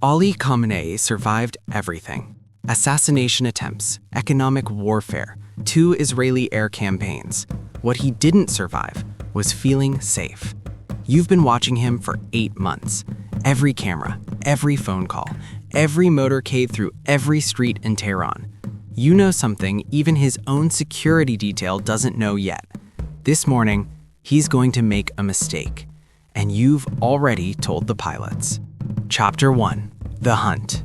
Ali Khamenei survived everything. Assassination attempts, economic warfare, 2 Israeli air campaigns. What he didn't survive was feeling safe. You've been watching him for 8 months. Every camera, every phone call, every motorcade through every street in Tehran. You know something even his own security detail doesn't know yet. This morning, he's going to make a mistake. And you've already told the pilots. Chapter 1. The Hunt.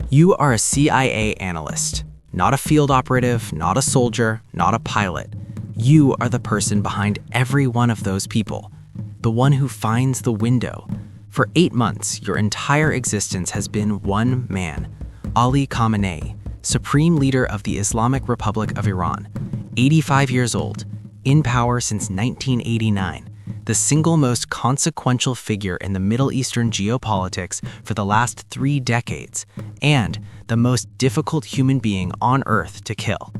You are a CIA analyst, not a field operative, not a soldier, not a pilot. You are the person behind every one of those people, the one who finds the window. For 8 months, your entire existence has been one man, Ali Khamenei, Supreme Leader of the Islamic Republic of Iran, 85 years old, in power since 1989. The single most consequential figure in the Middle Eastern geopolitics for the last 3 decades, and the most difficult human being on earth to kill.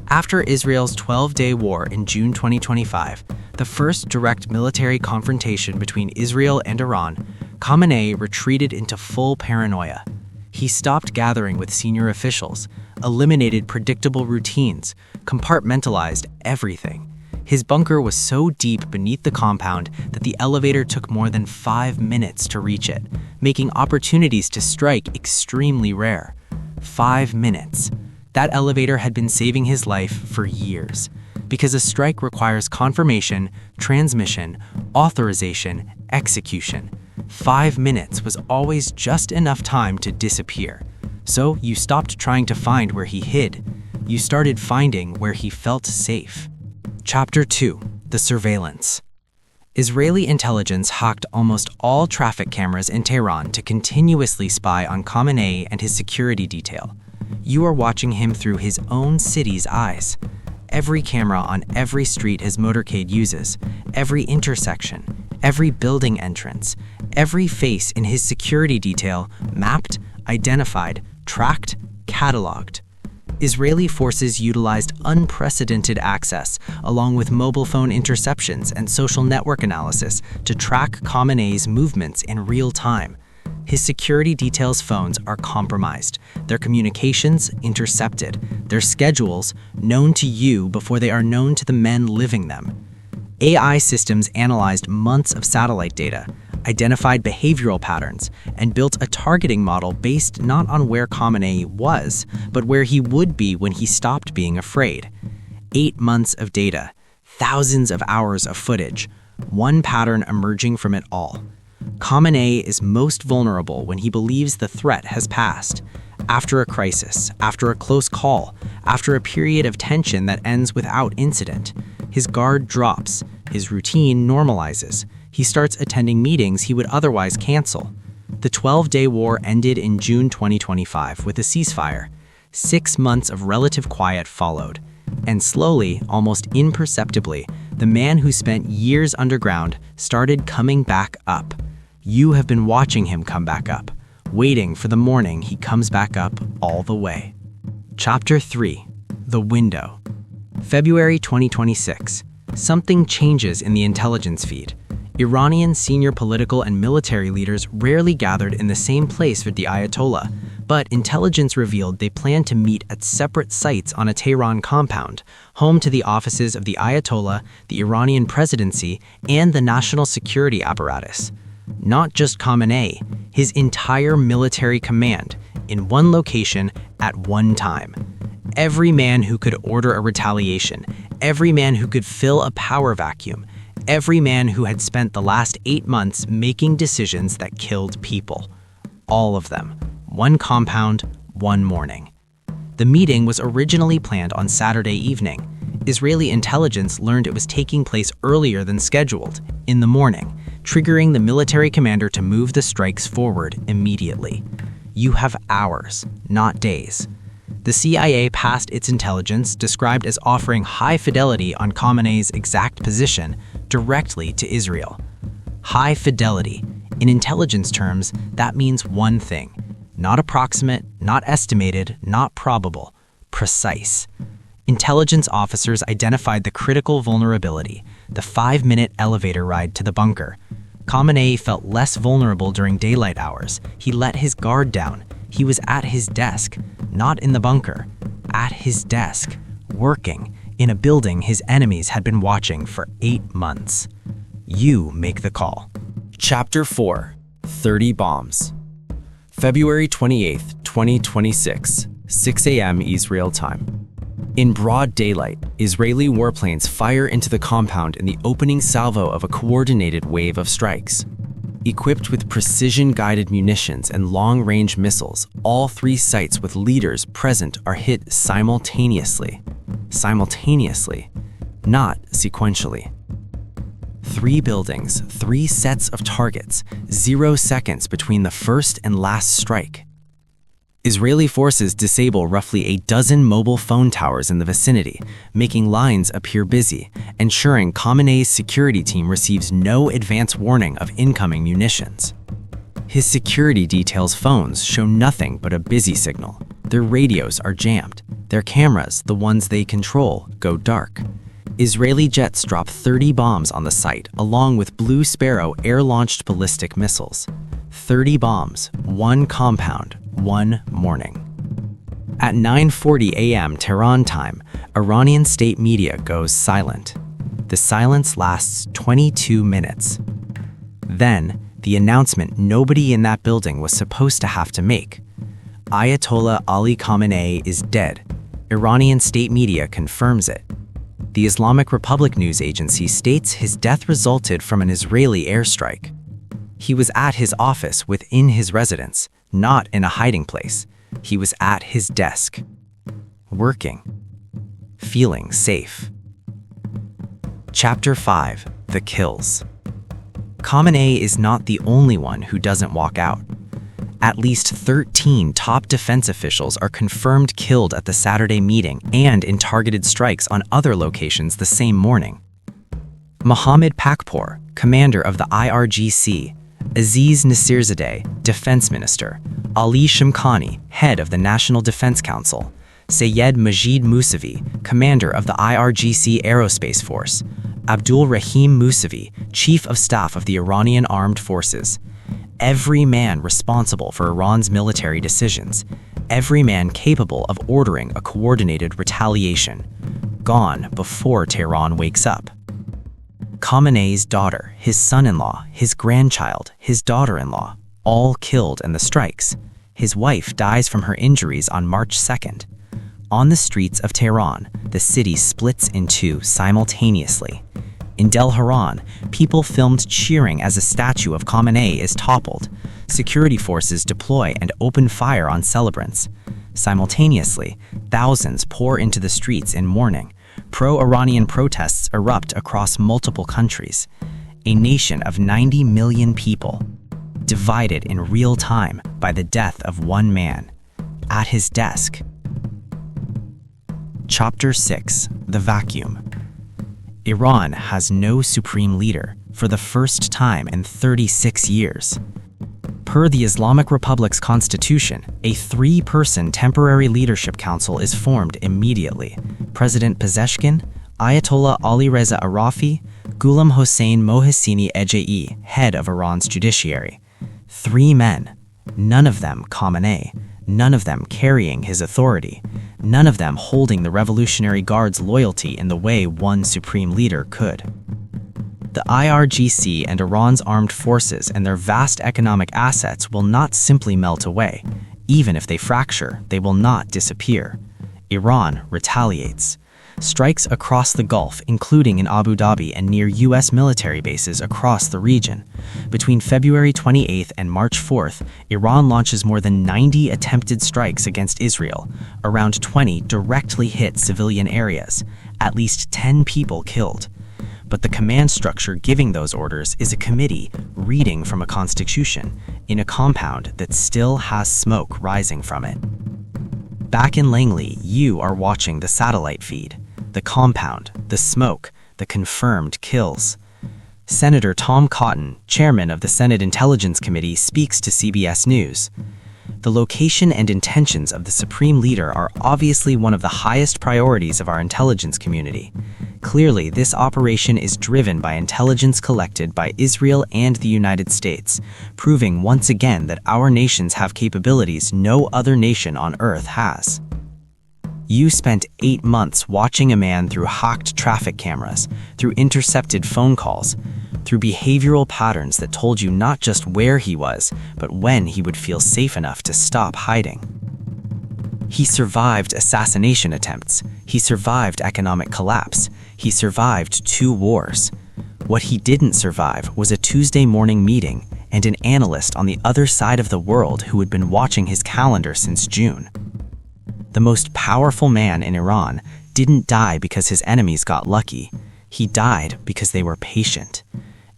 After Israel's 12-day war in June 2025, the first direct military confrontation between Israel and Iran, Khamenei retreated into full paranoia. He stopped gathering with senior officials, eliminated predictable routines, compartmentalized everything. His bunker was so deep beneath the compound that the elevator took more than 5 minutes to reach it, making opportunities to strike extremely rare. 5 minutes. That elevator had been saving his life for years, because a strike requires confirmation, transmission, authorization, execution. 5 minutes was always just enough time to disappear. So you stopped trying to find where he hid. You started finding where he felt safe. Chapter 2. The Surveillance. Israeli intelligence hacked almost all traffic cameras in Tehran to continuously spy on Khamenei and his security detail. You are watching him through his own city's eyes. Every camera on every street his motorcade uses, every intersection, every building entrance, every face in his security detail mapped, identified, tracked, cataloged. Israeli forces utilized unprecedented access, along with mobile phone interceptions and social network analysis, to track Khamenei's movements in real time. His security detail's phones are compromised, their communications intercepted, their schedules known to you before they are known to the men living them. AI systems analyzed months of satellite data, identified behavioral patterns, and built a targeting model based not on where Khamenei was, but where he would be when he stopped being afraid. 8 months of data, thousands of hours of footage, one pattern emerging from it all. Khamenei is most vulnerable when he believes the threat has passed. After a crisis, after a close call, after a period of tension that ends without incident, his guard drops, his routine normalizes. He starts attending meetings he would otherwise cancel. The 12-day war ended in June 2025 with a ceasefire. 6 months of relative quiet followed. And slowly, almost imperceptibly, the man who spent years underground started coming back up. You have been watching him come back up, waiting for the morning he comes back up all the way. Chapter 3. The Window. February 2026. Something changes in the intelligence feed. Iranian senior political and military leaders rarely gathered in the same place with the Ayatollah, but intelligence revealed they planned to meet at separate sites on a Tehran compound, home to the offices of the Ayatollah, the Iranian presidency, and the national security apparatus. Not just Khamenei, his entire military command, in one location at one time. Every man who could order a retaliation, every man who could fill a power vacuum, every man who had spent the last 8 months making decisions that killed people. All of them. One compound, one morning. The meeting was originally planned on Saturday evening. Israeli intelligence learned it was taking place earlier than scheduled, in the morning, triggering the military commander to move the strikes forward immediately. You have hours, not days. The CIA passed its intelligence, described as offering high fidelity on Khamenei's exact position, directly to Israel. High fidelity. In intelligence terms, that means one thing. Not approximate, not estimated, not probable. Precise. Intelligence officers identified the critical vulnerability, the 5-minute elevator ride to the bunker. Khamenei felt less vulnerable during daylight hours. He let his guard down. He was at his desk, not in the bunker, at his desk, working in a building his enemies had been watching for 8 months. You make the call. Chapter 4: 30 Bombs. February 28, 2026, 6 a.m. Israel time. In broad daylight, Israeli warplanes fire into the compound in the opening salvo of a coordinated wave of strikes. Equipped with precision-guided munitions and long-range missiles, all 3 sites with leaders present are hit simultaneously. Simultaneously, not sequentially. 3 buildings, 3 sets of targets, 0 seconds between the first and last strike. Israeli forces disable roughly a dozen mobile phone towers in the vicinity, making lines appear busy, ensuring Khamenei's security team receives no advance warning of incoming munitions. His security detail's phones show nothing but a busy signal. Their radios are jammed. Their cameras, the ones they control, go dark. Israeli jets drop 30 bombs on the site, along with Blue Sparrow air-launched ballistic missiles. 30 bombs, 1 compound, 1 morning. At 9:40 a.m. Tehran time, Iranian state media goes silent. The silence lasts 22 minutes. Then, the announcement nobody in that building was supposed to have to make. Ayatollah Ali Khamenei is dead. Iranian state media confirms it. The Islamic Republic news agency states his death resulted from an Israeli airstrike. He was at his office within his residence, not in a hiding place. He was at his desk, working, feeling safe. Chapter 5: The Kills. Khamenei is not the only one who doesn't walk out. At least 13 top defense officials are confirmed killed at the Saturday meeting and in targeted strikes on other locations the same morning. Mohammad Pakpour, commander of the IRGC, Aziz Nasirzadeh, defense minister, Ali Shamkhani, head of the National Defense Council, Sayed Majid Mousavi, commander of the IRGC Aerospace Force, Abdul Rahim Mousavi, chief of staff of the Iranian Armed Forces. Every man responsible for Iran's military decisions, every man capable of ordering a coordinated retaliation, gone before Tehran wakes up. Khamenei's daughter, his son-in-law, his grandchild, his daughter-in-law, all killed in the strikes. His wife dies from her injuries on March 2nd. On the streets of Tehran, the city splits in 2 simultaneously. In Tehran, people filmed cheering as a statue of Khamenei is toppled. Security forces deploy and open fire on celebrants. Simultaneously, thousands pour into the streets in mourning. Pro-Iranian protests erupt across multiple countries. A nation of 90 million people, divided in real time by the death of one man, at his desk. Chapter 6: The Vacuum. Iran has no supreme leader for the first time in 36 years. Per the Islamic Republic's constitution, a 3-person temporary leadership council is formed immediately. President Pezeshkian, Ayatollah Ali Reza Arafi, Ghulam Hossein Mohseni Ejei, head of Iran's judiciary. 3 men, none of them Khamenei, none of them carrying his authority, none of them holding the Revolutionary Guard's loyalty in the way one supreme leader could. The IRGC and Iran's armed forces and their vast economic assets will not simply melt away. Even if they fracture, they will not disappear. Iran retaliates. Strikes across the Gulf, including in Abu Dhabi and near U.S. military bases across the region. Between February 28th and March 4th, Iran launches more than 90 attempted strikes against Israel. Around 20 directly hit civilian areas. At least 10 people killed. But the command structure giving those orders is a committee reading from a constitution in a compound that still has smoke rising from it. Back in Langley, you are watching the satellite feed. The compound, the smoke, the confirmed kills. Senator Tom Cotton, chairman of the Senate Intelligence Committee, speaks to CBS News. The location and intentions of the supreme leader are obviously one of the highest priorities of our intelligence community. Clearly, this operation is driven by intelligence collected by Israel and the United States, proving once again that our nations have capabilities no other nation on Earth has. You spent 8 months watching a man through hacked traffic cameras, through intercepted phone calls, through behavioral patterns that told you not just where he was, but when he would feel safe enough to stop hiding. He survived assassination attempts. He survived economic collapse. He survived 2 wars. What he didn't survive was a Tuesday morning meeting and an analyst on the other side of the world who had been watching his calendar since June. The most powerful man in Iran didn't die because his enemies got lucky. He died because they were patient.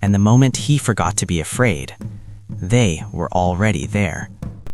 And the moment he forgot to be afraid, they were already there.